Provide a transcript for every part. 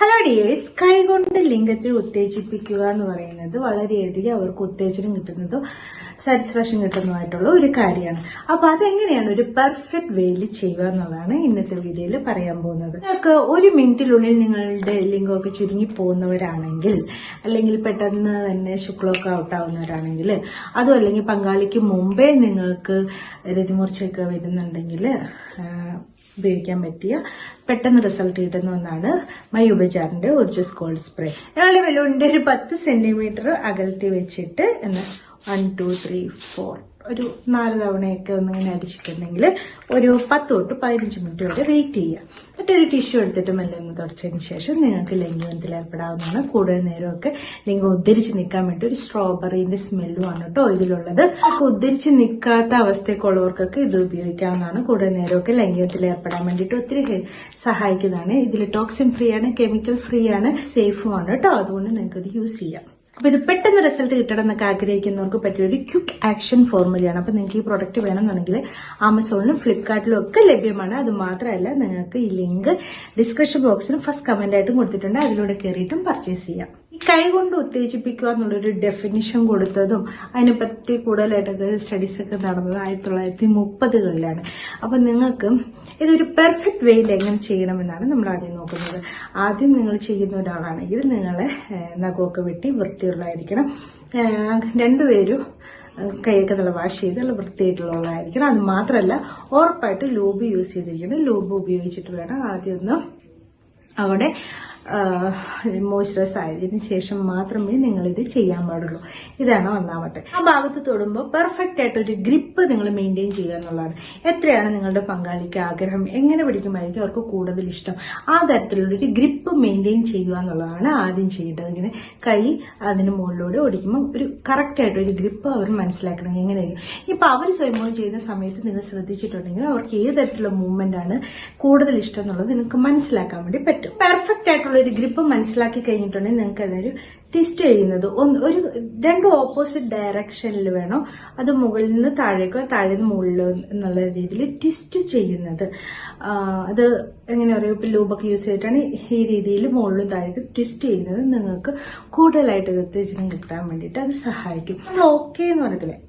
Hello dears, കൈകൊണ്ട് ലിംഗത്തെ ഉത്തേജിപ്പിക്കുക എന്ന് പറയുന്നത് വളരെയധികം അവർക്ക് ഉത്തേജനം കിട്ടുന്നതും സാറ്റിസ്ഫാക്ഷൻ കിട്ടുന്നതുമായിട്ടുള്ള ഒരു കാര്യമാണ്. അപ്പൊ അതെങ്ങനെയാണ് ഒരു പെർഫെക്റ്റ് വേയിൽ ചെയ്യുക എന്നുള്ളതാണ് ഇന്നത്തെ വീഡിയോയിൽ പറയാൻ പോകുന്നത്. നിങ്ങൾക്ക് ഒരു മിനിറ്റിനുള്ളിൽ നിങ്ങളുടെ ലിംഗമൊക്കെ ചുരുങ്ങി പോകുന്നവരാണെങ്കിൽ, അല്ലെങ്കിൽ പെട്ടെന്ന് തന്നെ ശുക്ലമൊക്കെ ഔട്ടാവുന്നവരാണെങ്കിൽ, അതും അല്ലെങ്കിൽ പങ്കാളിക്ക് മുമ്പേ നിങ്ങൾക്ക് രതിമൂർച്ചയൊക്കെ വരുന്നുണ്ടെങ്കിൽ ഉപയോഗിക്കാൻ പറ്റിയ പെട്ടെന്ന് റിസൾട്ട് കിട്ടുന്ന ഒന്നാണ് മയൂബജാറിന്റെ ഒറിജിസ് കോൾഡ് സ്പ്രേ. ഞങ്ങളുടെ ബലൂണിന്റെ ഒരു 10 സെന്റിമീറ്റർ അകലത്തി വെച്ചിട്ട് 1 2 3 4 ഒരു 4 തവണയൊക്കെ ഒന്നിങ്ങനെ അടിച്ചിട്ടുണ്ടെങ്കിൽ ഒരു 10 തൊട്ട് 15 മിനിറ്റ് വരെ വെയിറ്റ് ചെയ്യുക. എന്നിട്ടൊരു ടിഷ്യൂ എടുത്തിട്ട് മെല്ലെ ഒന്ന് തുടച്ചതിന് ശേഷം നിങ്ങൾക്ക് ലൈംഗികത്തിൽ ഏർപ്പെടാവുന്നതാണ്. കൂടുതൽ നേരമൊക്കെ ലിംഗം ഉദ്ധരിച്ച് നിൽക്കാൻ വേണ്ടി ഒരു സ്ട്രോബെറിന്റെ സ്മെല്ലുമാണ് കേട്ടോ ഇതിലുള്ളത്. ഉദ്ധരിച്ച് നിൽക്കാത്ത അവസ്ഥയൊക്കെയുള്ളവർക്കൊക്കെ ഇത് ഉപയോഗിക്കാവുന്നതാണ്. കൂടുതൽ നേരമൊക്കെ ലൈംഗികത്തിൽ ഏർപ്പെടാൻ വേണ്ടിയിട്ട് ഒത്തിരി സഹായിക്കുന്നതാണ്. ഇതിൽ ടോക്സിൻ ഫ്രീ ആണ്, കെമിക്കൽ ഫ്രീ ആണ്, സേഫുമാണ് കേട്ടോ. അതുകൊണ്ട് നിങ്ങൾക്ക് ഇത് യൂസ് ചെയ്യാം. അപ്പൊ ഇത് പെട്ടെന്ന് റിസൾട്ട് കിട്ടണം എന്നൊക്കെ ആഗ്രഹിക്കുന്നവർക്ക് പറ്റിയ ഒരു ക്വിക്ക് ആക്ഷൻ ഫോർമുലയാണ്. അപ്പൊ നിങ്ങൾക്ക് ഈ പ്രോഡക്റ്റ് വേണമെന്നുണ്ടെങ്കിൽ ആമസോണിലും ഫ്ലിപ്കാർട്ടിലും ഒക്കെ ലഭ്യമാണ്. അത് മാത്രമല്ല, നിങ്ങൾക്ക് ഈ ലിങ്ക് ഡിസ്ക്രിപ്ഷൻ ബോക്സിലും ഫസ്റ്റ് കമന്റ് ആയിട്ടും കൊടുത്തിട്ടുണ്ട്. അതിലൂടെ കയറിയിട്ടും പർച്ചേസ് ചെയ്യാം. ഈ കൈ കൊണ്ട് ഉത്തേജിപ്പിക്കുക എന്നുള്ളൊരു ഡെഫിനിഷൻ കൊടുത്തതും അതിനെപ്പറ്റി കൂടുതലായിട്ടൊക്കെ സ്റ്റഡീസ് ഒക്കെ നടന്നത് 1930കളിലാണ്. അപ്പൊ നിങ്ങൾക്ക് ഇതൊരു പെർഫെക്റ്റ് വേയിൽ എങ്ങനെ ചെയ്യണമെന്നാണ് നമ്മൾ ആദ്യം നോക്കുന്നത്. ആദ്യം നിങ്ങൾ ചെയ്യുന്ന ഒരാളാണെങ്കിൽ നിങ്ങളെ നഖമൊക്കെ വെട്ടി വൃത്തിയുള്ളതായിരിക്കണം. രണ്ടുപേരും കൈയൊക്കെ നല്ല വാഷ് ചെയ്ത് നല്ല വൃത്തിയായിട്ടുള്ളതായിരിക്കണം. അത് മാത്രമല്ല, ഉറപ്പായിട്ട് ലൂബ് യൂസ് ചെയ്തിരിക്കണം. ലൂബ് ഉപയോഗിച്ചിട്ട് വേണം ആദ്യം ഒന്ന് അവിടെ മോയ്സ്ചറൈസ് ആയതിനു ശേഷം മാത്രമേ നിങ്ങൾ ഇത് ചെയ്യാൻ പാടുള്ളൂ. ഇതാണ് ഒന്നാമത്തെ. ആ ഭാഗത്ത് തൊടുമ്പോൾ പെർഫെക്റ്റ് ആയിട്ട് ഒരു ഗ്രിപ്പ് നിങ്ങൾ മെയിൻറ്റെയിൻ ചെയ്യുക എന്നുള്ളതാണ്. എത്രയാണ് നിങ്ങളുടെ പങ്കാളിക്ക് ആഗ്രഹം, എങ്ങനെ പിടിക്കുമ്പോഴായിരിക്കും അവർക്ക് കൂടുതൽ ഇഷ്ടം, ആ തരത്തിലുള്ള ഒരു ഗ്രിപ്പ് മെയിൻറ്റെയിൻ ചെയ്യുക എന്നുള്ളതാണ് ആദ്യം ചെയ്യേണ്ടത്. ഇങ്ങനെ കൈ അതിന് മുകളിലൂടെ ഓടിക്കുമ്പോൾ ഒരു കറക്റ്റ് ആയിട്ട് ഒരു ഗ്രിപ്പ് അവർ മനസ്സിലാക്കണം. എങ്ങനെയായിരിക്കും ഇപ്പൊ അവർ സ്വയംഭോഗം ചെയ്യുന്ന സമയത്ത് നിങ്ങൾ ശ്രദ്ധിച്ചിട്ടുണ്ടെങ്കിൽ അവർക്ക് ഏത് തരത്തിലുള്ള മൂവ്മെന്റ് ആണ് കൂടുതൽ ഇഷ്ടം എന്നുള്ളത് നിങ്ങൾക്ക് മനസ്സിലാക്കാൻ വേണ്ടി പറ്റും. പെർഫെക്റ്റ് ആയിട്ടുള്ള ഒരു ഗ്രിപ്പ് മനസ്സിലാക്കി കഴിഞ്ഞിട്ടുണ്ടെങ്കിൽ നിങ്ങൾക്ക് അതൊരു ട്വിസ്റ്റ് ചെയ്യുന്നത് ഒരു 2 ഓപ്പോസിറ്റ് ഡയറക്ഷനിൽ വേണം. അത് മുകളിൽ നിന്ന് താഴേക്കോ താഴെ നിന്ന് മുകളിലോ എന്നുള്ള രീതിയിൽ ട്വിസ്റ്റ് ചെയ്യുന്നത്. അത് എങ്ങനെ പറയുക, ഇപ്പൊ ലൂബൊക്കെ യൂസ് ചെയ്തിട്ടാണ് ഈ രീതിയിൽ മുകളിലും താഴേക്ക് ട്വിസ്റ്റ് ചെയ്യുന്നത്. നിങ്ങൾക്ക് കൂടുതലായിട്ട് ഉത്തേജനം കിട്ടാൻ വേണ്ടിയിട്ട് അത് സഹായിക്കും. നമ്മൾ ഓക്കെ എന്ന് പറയത്തില്ലേ,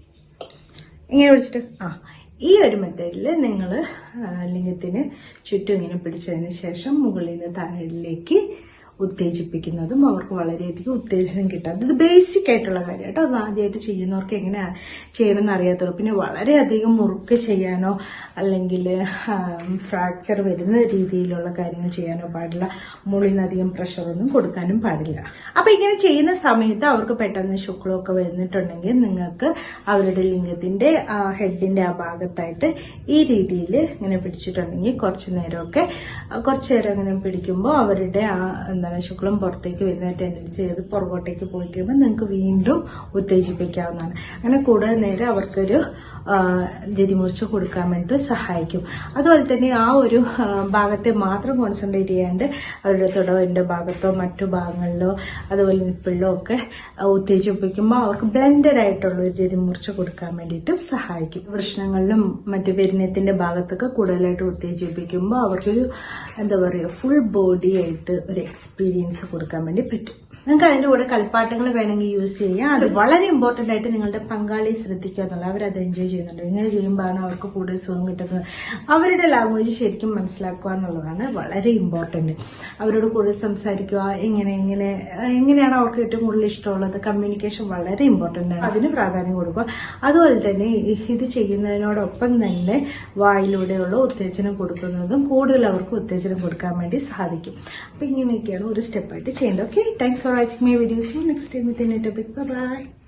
ഇങ്ങനെ വിളിച്ചിട്ട് ഈ ഒരു മെത്തേഡിൽ നിങ്ങൾ ലിംഗത്തിന് ചുറ്റും ഇങ്ങനെ പിടിച്ചതിന് ശേഷം മുകളിൽ നിന്ന് താഴേക്ക് ഉത്തേജിപ്പിക്കുന്നതും അവർക്ക് വളരെയധികം ഉത്തേജനം കിട്ടും. ഇത് ബേസിക് ആയിട്ടുള്ള കാര്യം കേട്ടോ. അത് ആദ്യമായിട്ട് ചെയ്യുന്നവർക്ക് എങ്ങനെയാണ് ചെയ്യണമെന്ന് അറിയാത്തവർ, പിന്നെ വളരെയധികം മുറുക്ക് ചെയ്യാനോ അല്ലെങ്കിൽ ഫ്രാക്ചർ വരുന്ന രീതിയിലുള്ള കാര്യങ്ങൾ ചെയ്യാനോ പാടില്ല. മുകളിനധികം പ്രഷറൊന്നും കൊടുക്കാനും പാടില്ല. അപ്പൊ ഇങ്ങനെ ചെയ്യുന്ന സമയത്ത് അവർക്ക് പെട്ടെന്ന് ശുക്ലമൊക്കെ വരുന്നിട്ടുണ്ടെങ്കിൽ നിങ്ങൾക്ക് അവരുടെ ലിംഗത്തിന്റെ ഹെഡിന്റെ ആ ഭാഗത്തായിട്ട് ഈ രീതിയിൽ ഇങ്ങനെ പിടിച്ചിട്ടുണ്ടെങ്കിൽ കുറച്ചു നേരം ഇങ്ങനെ പിടിക്കുമ്പോൾ അവരുടെ ശുക്ലം പുറത്തേക്ക് വരുന്ന ടെൻഡൻസി ചെയ്ത് പുറകോട്ടേക്ക് പോയി കഴിയുമ്പോൾ നിങ്ങൾക്ക് വീണ്ടും ഉത്തേജിപ്പിക്കാവുന്നതാണ്. അങ്ങനെ കൂടുതൽ നേരം അവർക്കൊരു രതിമൂർച്ച കൊടുക്കാൻ വേണ്ടി സഹായിക്കും. അതുപോലെ തന്നെ ആ ഒരു ഭാഗത്തെ മാത്രം കോൺസെൻട്രേറ്റ് ചെയ്യാണ്ട് അവരുടെ തുടവിന്റെ ഭാഗത്തോ മറ്റു ഭാഗങ്ങളിലോ അതുപോലെ നിപ്പിളിലോ ഒക്കെ ഉത്തേജിപ്പിക്കുമ്പോൾ അവർക്ക് ബ്ലെൻഡഡ് ആയിട്ടുള്ള ഒരു രതിമൂർച്ച കൊടുക്കാൻ വേണ്ടിയിട്ട് സഹായിക്കും. വൃഷ്ണങ്ങളിലും മറ്റു പെരിനയത്തിന്റെ ഭാഗത്തൊക്കെ കൂടുതലായിട്ട് ഉത്തേജിപ്പിക്കുമ്പോൾ അവർക്കൊരു ഫുൾ ബോഡി ആയിട്ട് ഒരു എക്സ്പീരിയൻസ് കൊടുക്കാൻ വേണ്ടി പറ്റും. നിങ്ങൾക്ക് അതിന്റെ കൂടെ കളിപ്പാട്ടങ്ങൾ വേണമെങ്കിൽ യൂസ് ചെയ്യാം. അത് വളരെ ഇമ്പോർട്ടന്റ് ആയിട്ട് നിങ്ങളുടെ പങ്കാളിയെ ശ്രദ്ധിക്കുക എന്നുള്ളത്. അവരത് എൻജോയ് ചെയ്യുന്നുണ്ട്. ഇങ്ങനെ ചെയ്യുമ്പോഴാണ് അവർക്ക് കൂടുതൽ സുഖം കിട്ടുന്നത്. അവരുടെ ലാംഗ്വേജ് ശരിക്കും മനസ്സിലാക്കുക എന്നുള്ളതാണ് വളരെ ഇമ്പോർട്ടന്റ്. അവരോട് കൂടുതൽ സംസാരിക്കുക, എങ്ങനെയാണ് അവർക്ക് ഏറ്റവും കൂടുതൽ ഇഷ്ടമുള്ളത്. കമ്മ്യൂണിക്കേഷൻ വളരെ ഇമ്പോർട്ടന്റ് ആണ്. അതിന് പ്രാധാന്യം കൊടുക്കുക. അതുപോലെ തന്നെ ഇത് ചെയ്യുന്നതിനോടൊപ്പം തന്നെ വായിലൂടെയുള്ള ഉത്തേജനം കൊടുക്കുന്നതും കൂടുതൽ അവർക്ക് ഉത്തേജനം കൊടുക്കാൻ വേണ്ടി സാധിക്കും. അപ്പൊ ഇങ്ങനെയൊക്കെയാണ് ഒരു സ്റ്റെപ്പായിട്ട് ചെയ്യേണ്ടത്. Okay, thanks for watching my videos. See you next time with a new topic. Bye bye.